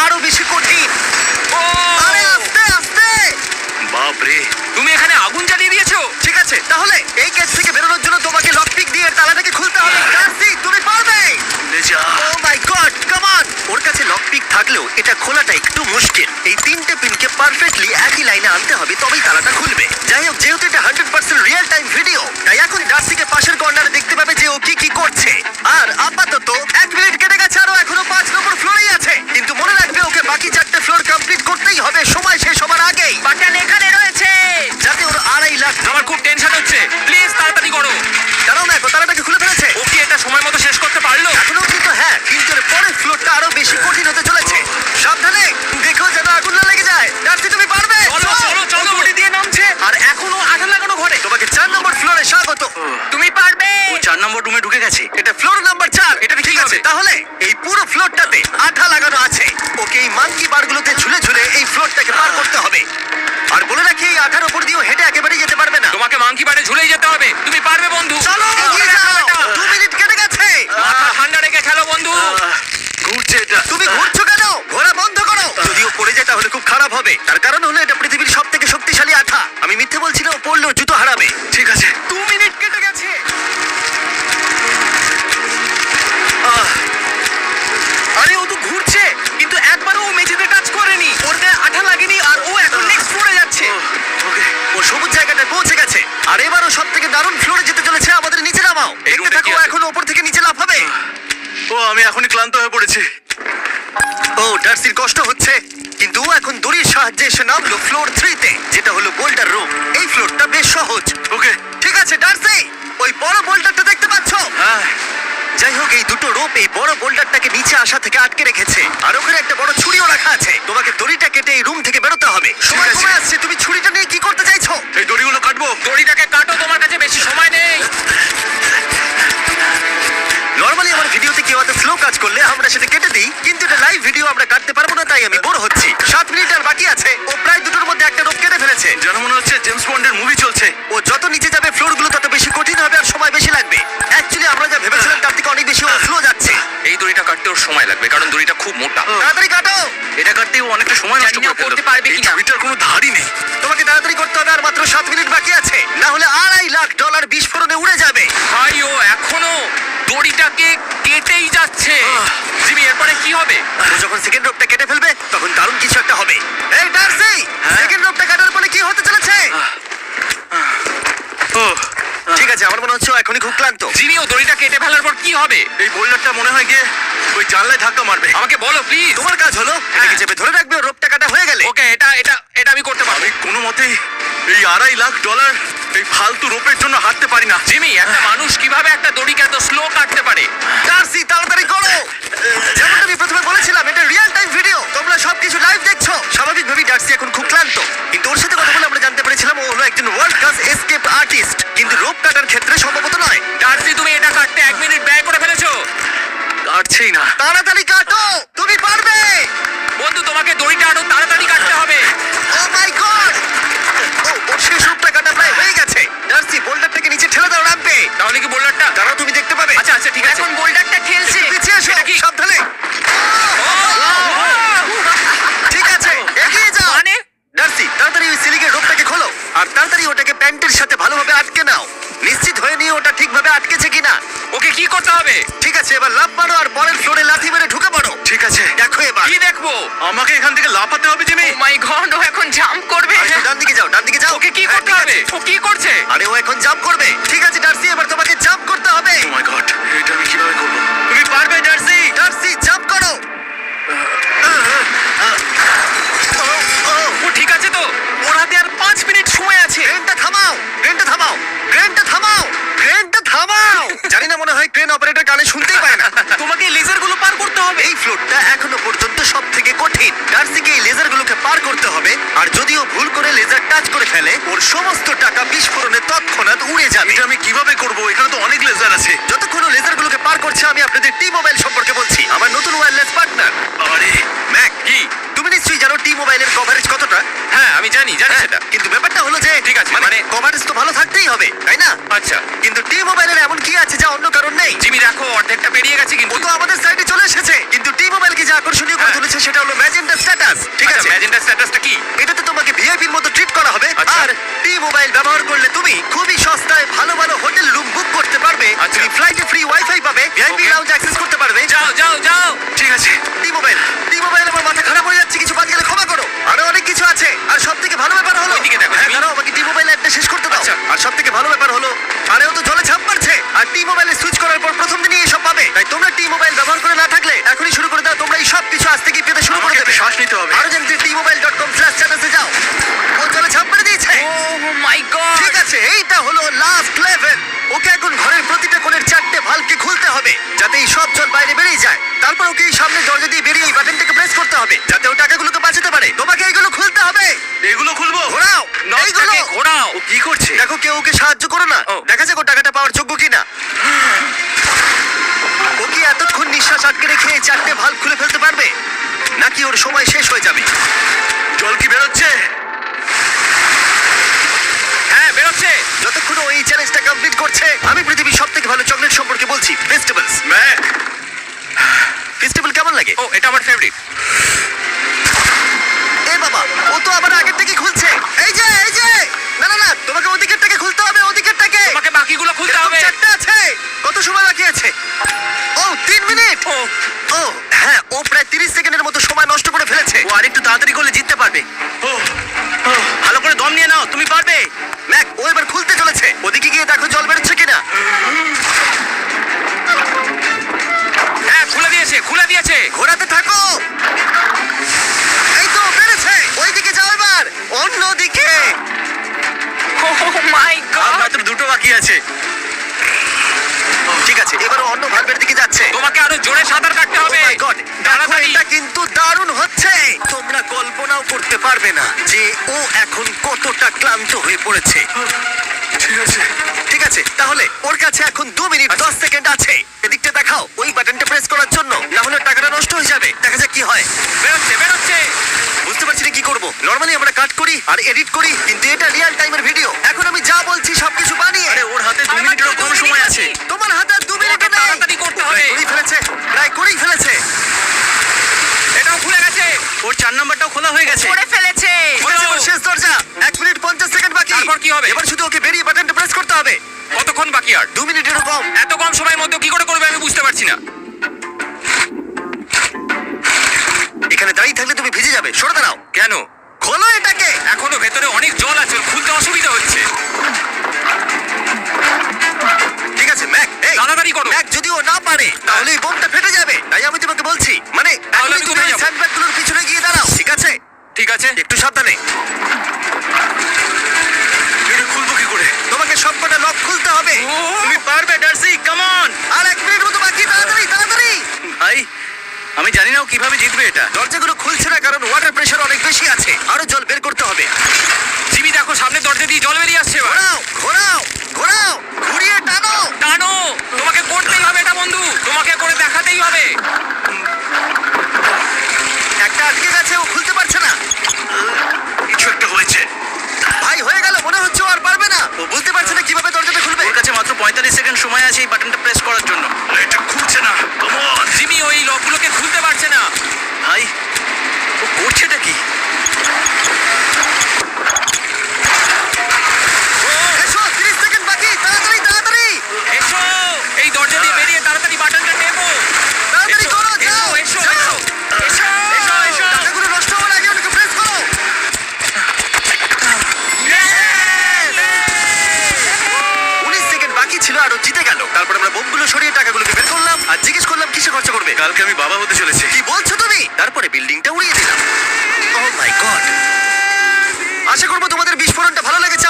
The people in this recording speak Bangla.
আরো বেশি কঠিন। ও আরে আস্তে আস্তে। বাপরে, তুমি এখানে আগুন জ্বালিয়ে দিয়েছো। ঠিক আছে, তাহলে এই কেস থেকে বেরোনোর জন্য তোমাকে লকপিক দিয়ে তালাটাকে খুলতে হবে। ডার্সি, তুমি পারবে। যা। ও মাই গড, কাম অন। ওর কাছে লকপিক থাকলেও এটা খোলাটা একটু মুশকিল। এই তিনটে পিনকে পারফেক্টলি একই লাইনে আনতে হবে, তবেই তালাটা খুলবে। যাই হোক, যেহেতু এটা 100% রিয়েল টাইম ভিডিও, তাই এখন ডার্সিকে পাশের কর্নারে দেখতে পাবে যে ও কি করছে। আর আপাতত 1 মিনিট কেটে গেছে, আরো এখনো 5 নম্বর ফ্লোরেই আছে। কিন্তু মনে রাখবে, ওকে বাকি 4টে ফ্লোর কমপ্লিট করতেই হবে সময় শেষ হবার আগেই। বাটন এখানে রয়েছে। যাতে ওর 2.5 লাখ। আমার খুব টেনশন হচ্ছে, প্লিজ তাড়াতাড়ি করো। দাঁড়াও না, তালাটাকে খুলে ফেলেছে। ও কি এটা সময় মতো শেষ করতে পারলো? এখনো কিন্তু হ্যাঁ, কিন্তু এর পরের ফ্লোরটা আরো বেশি কঠিন হতে চলেছে। সাবধানে, দেখো যেন আগুন না লেগে যায়। ডার্সি, তুমি পারবে। চলো চলো চলো। ঘড়ি দিয়ে নামছে আর এখনো আঠা লাগানো ঘরে। তোমাকে 4 নম্বর ফ্লোরে স্বাগত। তুমি পারবে। ও 4 নম্বর রুমে ঢুকে গেছে। এটা ফ্লোর নাম্বার 4। এটাতে কি ঠিক আছে, হবে? তাহলে এই পুরো ফ্লোরটাতে আঠা লাগানো আছে। ওকে এই মাঙ্কি বারগুলোতে ঝুলে ঝুলে এই ফ্লোরটাকে পার করতে হবে। আর বলে রাখি, এই আঠার উপর দিয়েও হেঁটে একেবারেই যেতে পারবে না। তোমাকে মাংকি বারে ঝুলেই যেতে হবে। তুমি পারবে বন্ধু। চলো এগিয়ে যাও। 2 মিনিট কেটে গেছে। মাথা ঠান্ডা রেখে খেলো বন্ধু। ঘুরছে এটা। তুমি ঘুরছো কেন? ঘোরা বন্ধ করো। যদিও পড়ে যায় তাহলে খুব খারাপ হবে। তার কারণ হলো এটা পৃথিবীর সবথেকে শক্তিশালী আঠা। আমি মিথ্যে বলছি না, ও পড়লেও জুতো হারাবে। ঠিক আছে। 2 মিনিট কেটে গেছে। আরে ও তো ঘুরছে, কিন্তু একবারও ও মেঝেতে টাচ করেনি। ওর গায়ে আঠা লাগেনি আর ও এখন নেক্সট ফ্লোরে যাচ্ছে। ওকে, ও সবুজ জায়গাটায় পৌঁছে গেছে। আর এবারও সবথেকে দারুণ ফ্লোরে যেতে চলেছে। আমাদের নিচে নামাও। এই দেখতে রুমটা থাকো, কি ও আছে? এখন ওপর থেকে নিচে লাফাবে। ও আমি এখনই ক্লান্ত হয়ে পড়েছি। ও, ডার্সির কষ্ট হচ্ছে, কিন্তু ও এখন দড়ির সাহায্যে এসে নামলো ফ্লোর 3 তে, যেটা হলো বোল্ডার রুম। এই ফ্লোরটা বেশ সহজ। ওকে। ঠিক আছে ডার্সি, ওই বড় বোল্ডারটা দেখতে পাচ্ছো? হ্যাঁ। যাই হোক, এই দুটো রোপ এই বড় বোল্ডারটাকে নিচে আসা থেকে আটকে রেখেছে। আর ওখানে একটা বড় ছুরিও রাখা আছে। তোমাকে দড়িটা কেটে এই রুম থেকে বেরোতে হবে। সময় আছে। কমে আসছে, তুমি ছুরিটা নিয়ে কি করতে চাইছো? এই দড়িগুলো কাটবো। দড়িটাকে কাটো, তোমার কাছে বেশি সময় নেই। নরমালি আমার ভিডিওতে কেউ এত স্লো কাজ করলে আমরা সেটা কেটে দিই, কিন্তু এটা লাইভ ভিডিও আমরা কাটতে পারবো না, তাই আমি বোর হচ্ছি। 7 মিনিট আর বাকি আছে। ও প্রায় দুটোর মধ্যে একটা রোপ কেটে ফেলেছে। যেন মনে হচ্ছে জেমস বন্ডের মুভি চলছে। ও যত নিচে যাবে ফ্লোরগুলো তত বেশি কঠিন হবে আর সময় বেশি লাগবে। অ্যাকচুয়ালি আমরা যা ভেবেছিলাম তার থেকে অনেক বেশি ও স্লো যাচ্ছে। এই দড়িটা কাটতে ওর সময় লাগবে, কারণ দড়িটা খুব মোটা। তাড়াতাড়ি কাটো। এটা কাটতে ও অনেকটা সময় নষ্ট জানি না করে ফেললো। করতে পারবে এই কিনা। দড়িটার কোনো ধারই নেই। তোমাকে তাড়াতাড়ি করতে হবে, আর মাত্র 7 মিনিট বাকি আছে, না হলে $2.5 লাখ বিস্ফোরণে উড়ে যাবে। ভাই ও এখনো দড়িটাকে কেটেই যাচ্ছে। জিমি, এরপরে কি হবে? ও যখন সেকেন্ড রোপটা কেটে ফেলবে তখন দারুণ কিছু একটা হবে। এই ডার্সি, সেকেন্ড রোপটা কাটার পরে কি হতে চলেছে? ও ঠিক আছে, আমার মনে হচ্ছে ও এখনই খুব ক্লান্ত। জিমি, ও দড়িটা কেটে ফেলার পর কি হবে? এই বোল্ডারটা মনে হয় গিয়ে ওই জানলায় ধাক্কা মারবে। আমাকে বলো প্লিজ। তোমার কাজ হলো এটাকে চেপে ধরে রাখবে, ও রোপটা কাটা হয়ে গেলে। ওকে, এটা এটা এটা আমি করতে পারবো। কোনো মতেই এই $2.5 লাখ এই ফালতু রোপের জন্য হাঁটতে পারি না। জিমি, একটা মানুষ কিভাবে একটা দড়িকে এত স্লো কাটতে পারে? ডার্সি, তাড়াতাড়ি করো। যেমন আমি প্রথমে বলেছিলাম, এটা রিয়েল টাইম ভিডিও, তোমরা সবকিছু লাইভ দেখছো। স্বাভাবিকভাবেই ডার্সি এখন খুব ক্লান্ত, কিন্তু ওর সাথে কথা বলে আমরা জানতে পেরেছিলাম ও হলো একজন ওয়ার্ল্ড ক্লাস এসকেপ আর্টিস্ট, কিন্তু রোপ কাটার ক্ষেত্রে সম্ভবত নয়। ডার্সি, তুমি এটা কাটতে 1 মিনিট ব্যয় করে ফেলেছো। কাটছেই না। তাড়াতাড়ি কাটো, তুমি পারবে। বন্ধু, তোমাকে দড়িটা আরো তাড়াতাড়ি কাটতে হবে। ও মাই গড! ওর শেষ রূপটা কাটা প্রায় হয়ে গেছে। ডার্সি, বোল্ডারটাকে নিচে ঠেলে দাও রাম্পে। তাহলে কি বোল্ডারটা? দাঁড়াও, তুমি দেখতে পাবে। আচ্ছা আচ্ছা, ঠিক আছে। এখন বোল্ডারটা ঠেলছে। পিছিয়ে এসো, এটা কি? সাবধানে। ঠিক আছে, এগিয়ে যাও। মানে ডার্সি, তাড়াতাড়ি ওই সিলিংয়ের রোপটাকে খোলো আর তাড়াতাড়ি ওটাকে প্যান্টের সাথে ভালোভাবে আটকে নাও। নিশ্চিত হয়ে নিয়ে ওটা ঠিকভাবে আটকেছে কিনা। ওকে কি করতে হবে? ঠিক আছে, এবার লাফ মারো আর পরের ফ্লোরে লাথি মেরে ঢুকে পড়ো। ঠিক আছে। দেখো এবার। কি দেখবো? আমাকে এখান থেকে লাফাতে হবে জিমি। ও মাই গড, ও এখন জাম্প করবে। আরে, ডান দিকে যাও, ডান দিকে যাও। ওকে কি হ্যাঁ, করতে ঠিক হবে? আছে। ও কি করছে? আরে, ও এখন জাম্প করবে। ঠিক আছে ডার্সি, এবার তোমাকে জাম্প করতে হবে। ও মাই গড, এটা আমি কিভাবে করব? তুমি পারবে ডার্সি। ডার্সি, জাম্প করো। ও ঠিক আছে তো? ওর হাতে আর 5 মিনিট সময় আছে। ক্রেনটা থামাও, ক্রেনটা থামাও, ক্রেনটা থামাও, ক্রেনটা থামাও। জানি না, মনে হয় ক্রেন অপারেটর গানে শুনতেই পায় না। তোমাকে এই লেজারগুলো পার করতে হবে। এই ফ্লোরটা এখনো পর্যন্ত সব থেকে কঠিন। ডার্সিকে এই লেজারগুলোকে পার করতে হবে, আর যদিও ভুল করে লেজার টাচ করে ফেলে ওর সমস্ত টাকা বিস্ফোরণে তৎক্ষণাৎ উড়ে যাবে। এটা আমি কিভাবে করব? এখানে তো অনেক লেজার আছে। যতক্ষণ ও লেজারগুলোকে পার করছে, আমি আপনাদের টি মোবাইল সম্পর্কে বলছি, আমার নতুন ওয়্যারলেস পার্টনার। আরে ম্যাক, কি? তুমি নিশ্চয়ই জানো টি মোবাইলের কভারেজ কতটা। হ্যাঁ, আমি জানি সেটা। কিন্তু ব্যাপারটা হলো যে ঠিক আছে, মানে মানে কভারেজ তো ভালো থাকতেই হবে, তাই না? আচ্ছা কিন্তু টি মোবাইলের এমন কি আছে যা অন্য কারণ নেই? জিমি, দেখো অর্ধেকটা পেরিয়ে গেছে ও কিন্তু। তো আমাদের সাইডে চলে এসেছে, কিন্তু টি মোবাইলকে যে আকর্ষণীয় করে হ্যাঁ। তুলেছে সেটা হলো ম্যাজিক শ্বাস নিতে হবে। আরো জানতে tmobile.com/channels-এ যাও। ও জলে ঝাঁপ মেরে দিয়েছে। ও মাই গড! ঠিক আছে, এইটা হলো লাস্ট লেভেল। ওকে এখন ঘরের প্রতিটা কোণের 4টে ভালভকে খুলতে হবে যাতে এই সব জল বাইরে বেরিয়ে যায়। তারপর ওকে এই সামনে দরজা দিয়ে বেরিয়ে এই বাটনটাকে প্রেস করতে হবে যাতে ও টাকাগুলোকে বাঁচাতে পারে। তোমাকে এইগুলো খুলতে হবে। এগুলো খুলবো? ঘোরাও এইগুলো। নটটাকে ঘোরাও। ও কি করছে? দেখো কেউ ওকে সাহায্য করো না। ও। দেখা যাক ও টাকাটা পাওয়ার যোগ্য কিনা। ও কি এতক্ষণ নিঃশ্বাস আটকে রেখে এই 4টে ভালভ খুলে ফেলতে পারবে নাকি ওর সময় শেষ হয়ে যাবে? জল কি বেরোচ্ছে? হ্যাঁ, বেরোচ্ছে। যতক্ষণ ও এই চ্যালেঞ্জটা কমপ্লিট করছে আমি পৃথিবীর সবথেকে ভালো চকলেট সম্পর্কে বলছি, ফেস্টিভ্যালস। ম্যাক, ফেস্টিভ্যাল কেমন লাগে? ও, এটা আমার ফেভারিট। এ বাবা, ও তো আবার আগের থেকে খুলছে। এই যে না না না, তোমাকে ওদিকেরটাকে খুলতে হবে, ওদিকেরটাকে। তোমাকে বাকিগুলো খুলতে এরকম হবে। 4টে আছে। কত সময় বাকি আছে? ও 3 মিনিট। ও, ও হ্যাঁ, ও প্রায় 30 সেকেন্ডের মতো সময় নষ্ট করে ফেলেছে। ও আরেকটু তাড়াতাড়ি করলে জিততে পারবে। ও, ও, ভালো করে দম নিয়ে নাও, তুমি পারবে। ম্যাক, ও এবার খুলতে চলেছে। ওদিকে গিয়ে দেখো জল বেরোচ্ছে কিনা। হ্যাঁ, খুলে দিয়েছে। ঘোরাতে থাকো। এই তো বেড়েছে। ওইদিকে যাও এবার। অন্যদিকে। ও মাই আর গড! মাত্র দুটো বাকি আছে। ঠিক আছে, এবার ও অন্য ভালভের দিকে যাচ্ছে। তোমাকে আরো জোরে সাঁতার কাটতে হবে। Oh my God! দেখো, তাড়াতাড়ি। এটা কিন্তু দারুণ হচ্ছে। তোমরা কল্পনাও করতে পারবে না যে ও এখন কতটা ক্লান্ত হয়ে পড়েছে। ঠিক আছে। ঠিক আছে, তাহলে ওর কাছে এখন 2 মিনিট 10 সেকেন্ড আছে। এদিকটা দেখাও, ওই বাটনটা প্রেস করার জন্য, না হলে টাকাটা নষ্ট হয়ে যাবে। দেখা যাক কি হয়। বেরোচ্ছে। বুঝতে পারছি না কি করব। নরমালি আমরা কাট করি আর এডিট করি, কিন্তু এটা রিয়েল টাইমের ভিডিও। এখন আমি যা বলছি সবকিছু বানিয়ে। আরে ওর হাতে 2 মিনিটেরও কম সময় আছে। তোমার হাতে আর 2 মিনিট নেই। তাড়াতাড়ি করতে হবে। প্রায় করেই ফেলেছে। এটাও খুলে গেছে। ওর 4 নাম্বারটাও খোলা হয়ে গেছে। করে ফেলেছে। হয়েছে ওর শেষ দরজা। 1 মিনিট 50 সেকেন্ড বাকি। তারপর কি হবে? এবার শুধু ওকে বেরিয়ে বাটনটা প্রেস করতে হবে। কতক্ষণ বাকি আর? 2 মিনিটেরও কম। এত কম সময়ের মধ্যে কি করে করবে আমি বুঝতে পারছি না। এখানে দাঁড়িয়ে থাকলে তুমি ভিজে যাবে। সরে দাঁড়াও। কেন? খোলো এটাকে। এখনো ভেতরে অনেক জল আছে, খুলতে অসুবিধা হচ্ছে। ঠিক আছে ম্যাক, এই তাড়াতাড়ি করো। ম্যাক, যদি ও না পারে তাহলে এই বোমটা ফেটে যাবে। তাই আমি তোমাকে বলছি, মানে তাহলে এখনই আমি তুমি কোথায় ওই যাবো? স্যান্ডব্যাগগুলোর পিছনে গিয়ে দাঁড়াও। ঠিক আছে, ঠিক আছে। একটু সাবধানে। এটা খুলবো কি করে? তোমাকে সবকটা লক খুলতে হবে। তুমি পারবে ডার্সি, কাম অন। আর 1 মিনিট মতো বাকি। তাড়াতাড়ি। ভাই, আমি জানি না ও কিভাবে জিতবে এটা। দরজাগুলো খুলছে না কারণ ওয়াটার প্রেশার অনেক বেশি আছে। আরো জল বের করতে হবে। জিমি দেখো, সামনে দরজা দিয়ে জল বেরিয়ে আসছে। এবার ঘোরাও, ঘুরিয়ে টানো। টানো। তোমাকে করতেই হবে এটা বন্ধু, তোমাকে করে দেখাতেই হবে। একটা আটকে গেছে, ও খুলতে পারছে না। কিছু একটা হয়েছে। ভাই, হয়ে গেল। মনে হচ্ছে ও আর পারবে না। ও বুঝতে পারছে না কিভাবে দরজাটা খুলবে। ওর কাছে মাত্র 45 সেকেন্ড সময় আছে এই বাটনটা প্রেস করার জন্য। এটা খুলছে না। Come on. জিমি ওই লকগুলোকে খুলতে পারছে না। ভাই, ও করছেটা কি? এসো, 30 সেকেন্ড বাকি। তাড়াতাড়ি। এসো, এই দরজা দিয়ে বেরিয়ে তাড়াতাড়ি বাটনটা টেপো। তাড়াতাড়ি করো, যাও। এসো। টাকাগুলো নষ্ট হওয়ার আগে ওটাকে প্রেস করো। 19 সেকেন্ড বাকি ছিল আর ও জিতে গেল। তারপর আমরা বোমগুলো সরিয়ে টাকাগুলোকে বের করলাম আর জিজ্ঞেস করলাম কিসে খরচা করবে। কালকে আমি বাবা হতে চলেছি। কি বলছো তুমি? তারপরে বিল্ডিংটা উড়িয়ে দিলাম। ও মাই গড। আশা করবো তোমাদের বিস্ফোরণটা ভালো লেগেছে।